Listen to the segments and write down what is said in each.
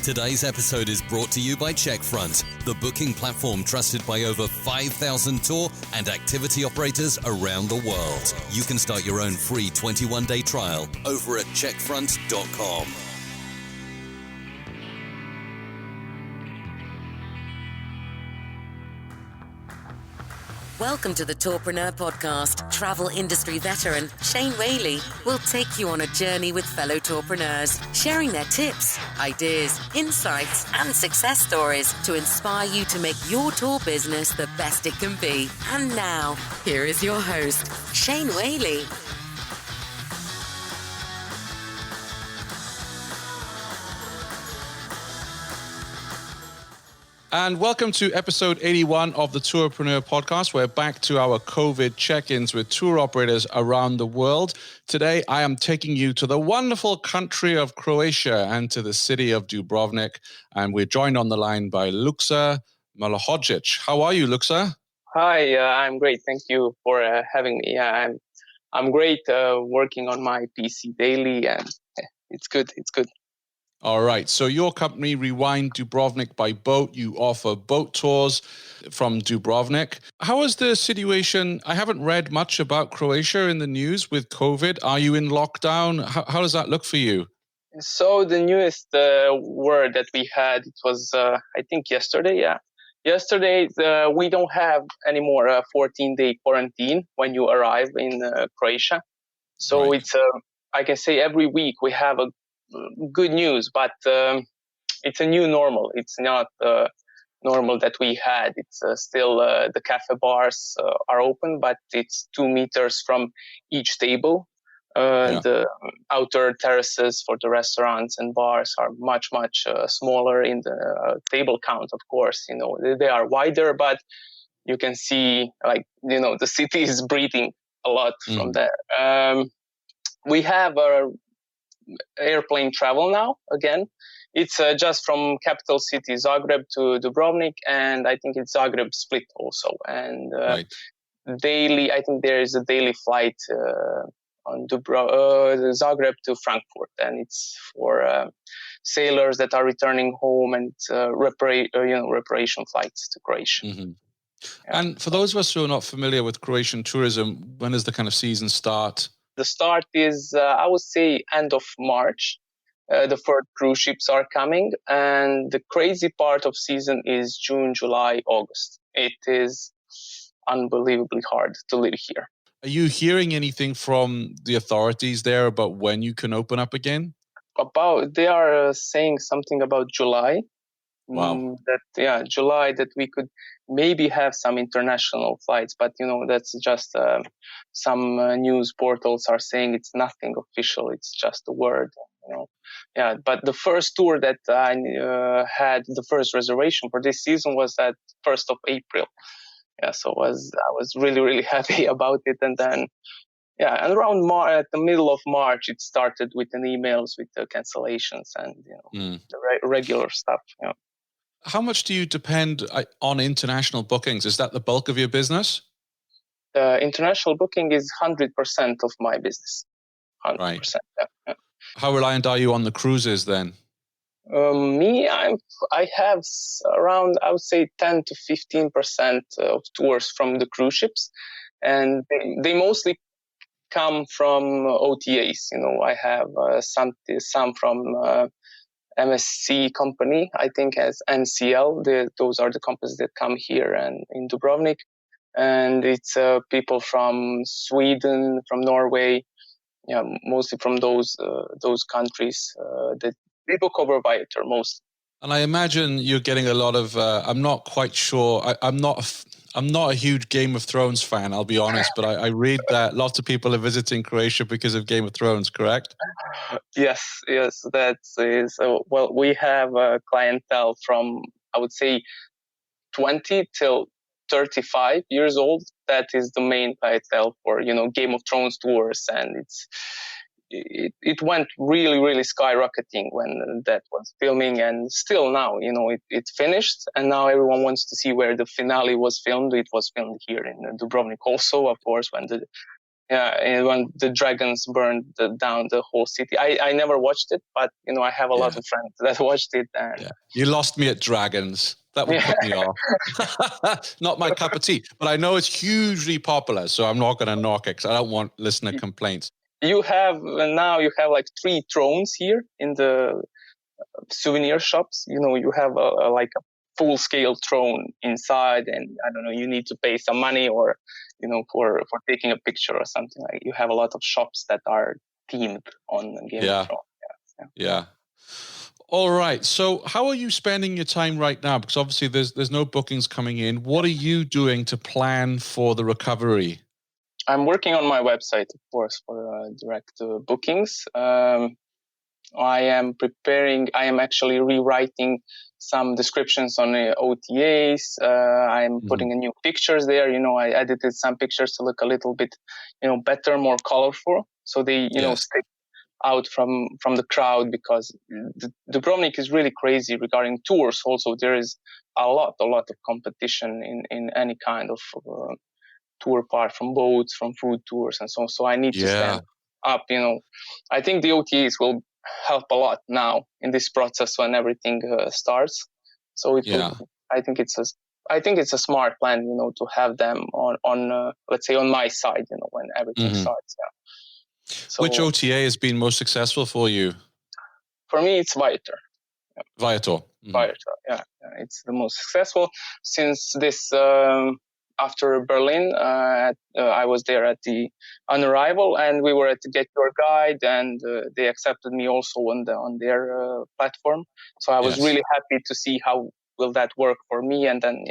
Today's episode is brought to you by Checkfront, the booking platform trusted by over 5,000 tour and activity operators around the world. You can start your own free 21-day trial over at checkfront.com. Welcome to the Tourpreneur Podcast. Travel industry veteran Shane Whaley will take you on a journey with fellow tourpreneurs, sharing their tips, ideas, insights, and success stories to inspire you to make your tour business the best it can be. And now, here is your host, Shane Whaley. And welcome to episode 81 of the Tourpreneur Podcast. We're back to our COVID check-ins with tour operators around the world. Today, I am taking you to the wonderful country of Croatia and to the city of Dubrovnik. And we're joined on the line by Lukša Malohodžić. How are you, Lukša? Hi, I'm great. Thank you for having me. Yeah, I'm great working on my PC daily, and it's good. All right. So your company, Rewind Dubrovnik by boat, you offer boat tours from Dubrovnik. How is the situation? I haven't read much about Croatia in the news with COVID. Are you in lockdown? How does that look for you? So the newest word that we had, it was, I think yesterday. Yeah. Yesterday, we don't have anymore a 14-day quarantine when you arrive in Croatia. So It's, I can say every week we have a good news, but it's a new normal. It's not normal that we had. It's still the cafe bars are open, but it's 2 meters from each table. The outer terraces for the restaurants and bars are much smaller in the table count. Of course, they are wider, but you can see, the city is breathing a lot from there. We have a airplane travel now again. It's just from capital city Zagreb to Dubrovnik, and I think it's Zagreb Split also. And daily, I think there is a daily flight on Zagreb to Frankfurt, and it's for sailors that are returning home, and reparation flights to Croatia. Mm-hmm. Yeah. And for those of us who are not familiar with Croatian tourism, when does the kind of season start? The start is, I would say, end of March. The first cruise ships are coming, and the crazy part of season is June, July, August. It is unbelievably hard to live here. Are you hearing anything from the authorities there about when you can open up again? They are saying something about July. Wow. July, that we could maybe have some international flights, but that's just some news portals are saying it's nothing official. It's just a word. But the first tour that I had, the first reservation for this season was at 1st of April. Yeah, so I was really, really happy about it. And then, and around at the middle of March, it started with an emails with the cancellations and the regular stuff. How much do you depend on international bookings? Is that the bulk of your business? International booking is 100% of my business. 100%. Right. Yeah. How reliant are you on the cruises then? I have around, I would say, 10 to 15% of tours from the cruise ships, and they mostly come from OTAs. I have some from MSC company, I think, as NCL. Those are the companies that come here and in Dubrovnik, and it's people from Sweden, from Norway, mostly from those countries that we book over Viator most. And I imagine you're getting a lot of. I'm not quite sure. I'm not a huge Game of Thrones fan, I'll be honest, but I read that lots of people are visiting Croatia because of Game of Thrones, correct? Yes, that is. Well, we have a clientele from, I would say, 20 till 35 years old. That is the main clientele for, Game of Thrones tours, and it went really, really skyrocketing when that was filming, and still now, it finished, and now everyone wants to see where the finale was filmed. It was filmed here in Dubrovnik also, of course, when the Yeah, and when the dragons burned down the whole city. I never watched it, but I have a lot of friends that watched it. And you lost me at dragons. That would put me off. Not my cup of tea, but I know it's hugely popular, so I'm not going to knock it because I don't want listener complaints. You have like 3 thrones here in the souvenir shops. You have like a full-scale throne inside, and I don't know, you need to pay some money or for taking a picture or something. Like, you have a lot of shops that are themed on Game of Thrones. Yeah. All right. So how are you spending your time right now? Because obviously there's no bookings coming in. What are you doing to plan for the recovery? I'm working on my website, of course, for direct bookings. I am actually rewriting some descriptions on OTAs. I'm putting in new pictures there. I edited some pictures to look a little bit, better, more colorful. So they, stick out from the crowd, because Dubrovnik is really crazy regarding tours. Also, there is a lot of competition in any kind of tour part, from boats, from food tours, and so on. So I need to stand up. I think the OTAs will help a lot now in this process when everything starts. So I think it's a smart plan, to have them on let's say on my side, when everything starts. Yeah. So, which OTA has been most successful for you? For me, it's Viator. Yeah. Viator. Viator, yeah, it's the most successful since this. After Berlin, I was there on arrival, and we were at the Get Your Guide, and they accepted me also on their platform. So I was really happy to see how will that work for me. And then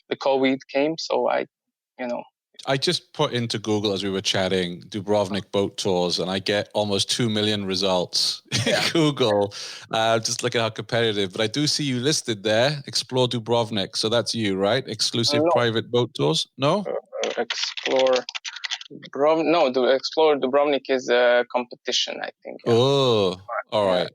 the COVID came, so I just put into Google as we were chatting Dubrovnik boat tours, and I get almost 2 million results in Google. Just look at how competitive. But I do see you listed there, Explore Dubrovnik. So that's you, right? Exclusive private boat tours? No? Explore Dubrovnik. No, the Explore Dubrovnik is a competition, I think. Yeah. Oh, all right.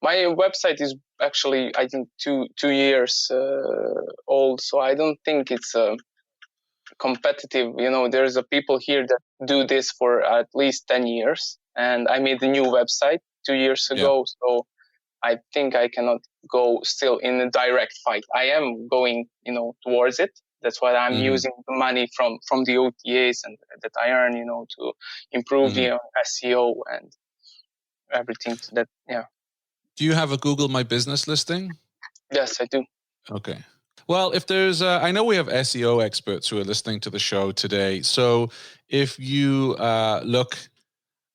My website is actually, I think, 2 years old. So I don't think it's competitive. There's people here that do this for at least 10 years, and I made a new website 2 years ago. So I think I cannot go still in a direct fight. I am going towards it. That's why I'm using the money from the OTAs and that I earn to improve the SEO and everything that. Do you have a Google My Business listing? Yes, I do. Okay. Well, if there's, I know we have SEO experts who are listening to the show today. So if you look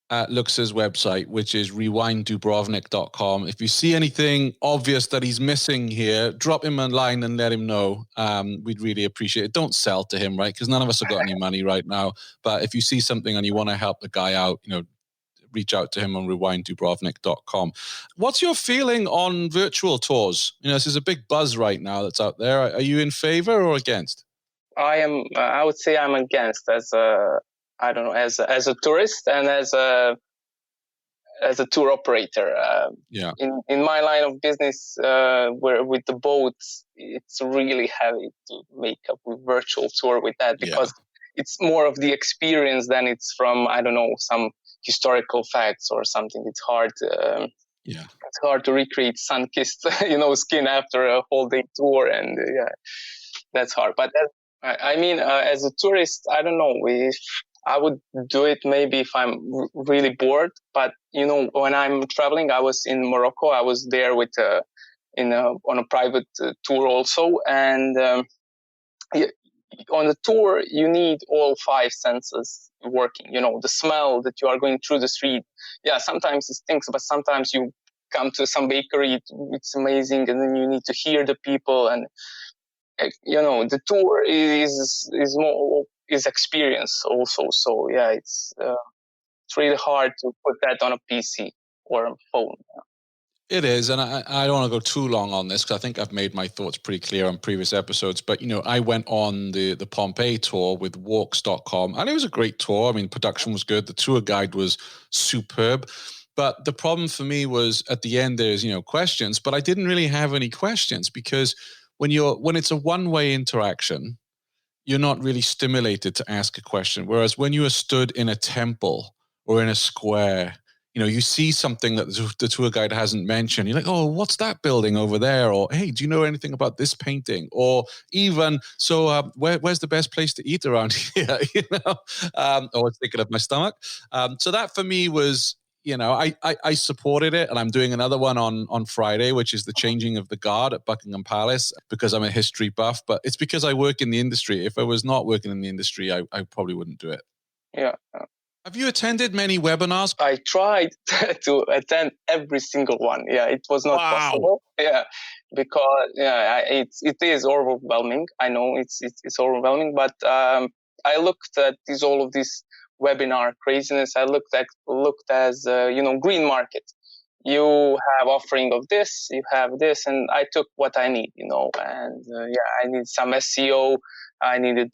at Lukša's website, which is rewind.dubrovnik.com, if you see anything obvious that he's missing here, drop him a line and let him know. We'd really appreciate it. Don't sell to him, right? Because none of us have got any money right now. But if you see something and you want to help the guy out, reach out to him on rewind.dubrovnik.com. What's your feeling on virtual tours? This is a big buzz right now that's out there. Are you in favor or against? I would say I'm against as a tourist and as a tour operator. In my line of business, where with the boats, it's really heavy to make up a virtual tour with that, because it's more of the experience than it's from, some historical facts or something. It's hard. It's hard to recreate sun-kissed, skin after a whole day tour, and that's hard. But as a tourist, I don't know. I would do it maybe if I'm really bored. But when I'm traveling, I was in Morocco. I was there with on a private tour also, and on the tour, you need all 5 senses working. The smell that you are going through the street. Yeah, sometimes it stinks, but sometimes you come to some bakery, it's amazing, and then you need to hear the people, and the tour is experience also. So it's really hard to put that on a PC or a phone. It is, and I don't want to go too long on this because I think I've made my thoughts pretty clear on previous episodes. But, I went on the Pompeii tour with walks.com, and it was a great tour. I mean, production was good. The tour guide was superb. But the problem for me was at the end there's, questions, but I didn't really have any questions because when it's a one-way interaction, you're not really stimulated to ask a question. Whereas when you are stood in a temple or in a square, you see something that the tour guide hasn't mentioned. You're like, oh, what's that building over there? Or, hey, do you know anything about this painting? Or even, where's the best place to eat around here? I was thinking of my stomach. So that for me was, I supported it, and I'm doing another one on Friday, which is the changing of the guard at Buckingham Palace, because I'm a history buff, but it's because I work in the industry. If I was not working in the industry, I probably wouldn't do it. Yeah. Have you attended many webinars? I tried to attend every single one. Yeah, it was not possible. Yeah, because it is overwhelming. I know it's overwhelming, but I looked at all of this webinar craziness. I looked as green market. You have offering of this, you have this, and I took what I need. And I need some SEO. I needed.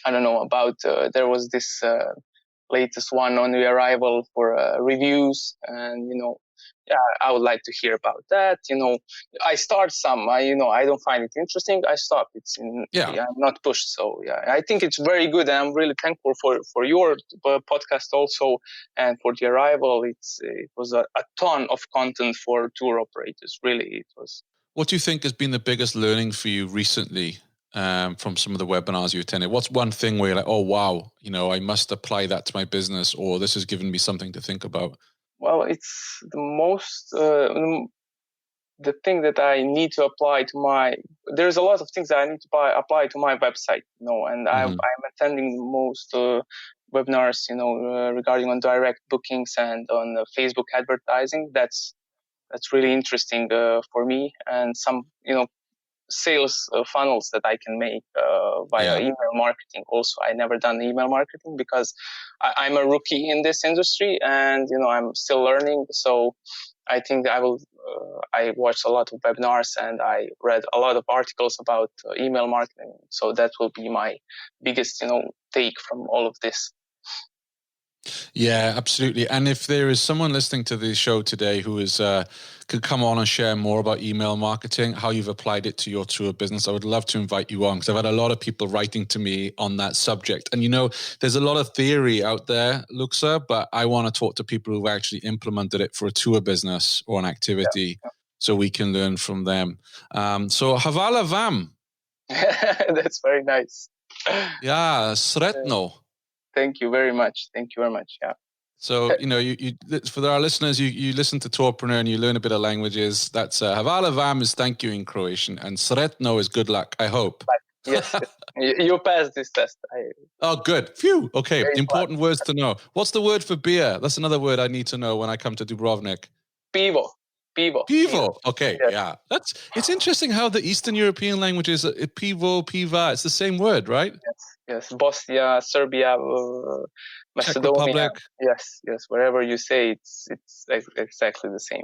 I don't know about, there was this latest one on the arrival for reviews, and, I would like to hear about that. I start some, I don't find it interesting. I stop. I'm not pushed. So, I think it's very good. And I'm really thankful for your podcast also. And for the arrival, it was a ton of content for tour operators. Really, it was. What do you think has been the biggest learning for you recently? From some of the webinars you attended? What's one thing where you're like, oh, wow, I must apply that to my business, or this has given me something to think about? Well, it's the most, the thing that I need to apply to there's a lot of things that I need to apply to my website, and I'm attending most webinars, regarding on direct bookings and on Facebook advertising. That's really interesting for me, and some, sales funnels that I can make via email marketing. Also, I never done email marketing because I'm a rookie in this industry, and I'm still learning. So I think that I watched a lot of webinars, and I read a lot of articles about email marketing. So that will be my biggest take from all of this. Yeah, absolutely. And if there is someone listening to the show today who is could come on and share more about email marketing, how you've applied it to your tour business, I would love to invite you on, because I've had a lot of people writing to me on that subject. And there's a lot of theory out there, Lukša, but I want to talk to people who've actually implemented it for a tour business or an activity, so we can learn from them. So Hvala vam. That's very nice. Yeah, sretno. Thank you very much. Yeah. So, you for our listeners, you listen to Tourpreneur and you learn a bit of languages. That's Hvala vam is thank you in Croatian, and sretno is good luck, I hope. Yes, you passed this test. Oh, good. Phew. Okay, important words to know. What's the word for beer? That's another word I need to know when I come to Dubrovnik. Pivo. Okay, yeah. It's interesting how the Eastern European languages, pivo, piva, it's the same word, right? Yes. Bosnia, Serbia, Macedonia. Yes. Wherever you say it's exactly the same.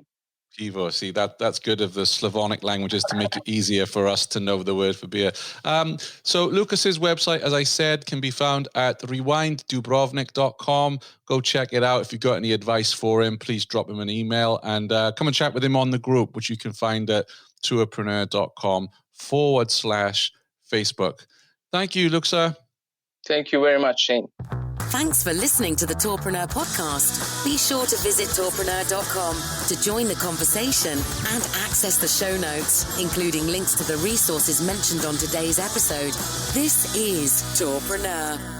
Pivo, see, that's good of the Slavonic languages to make it easier for us to know the word for beer. So Lukas's website, as I said, can be found at rewinddubrovnik.com. Go check it out. If you've got any advice for him, please drop him an email, and come and chat with him on the group, which you can find at tourpreneur.com/Facebook. Thank you, Lukša. Thank you very much, Shane. Thanks for listening to the Tourpreneur podcast. Be sure to visit tourpreneur.com to join the conversation and access the show notes, including links to the resources mentioned on today's episode. This is Tourpreneur.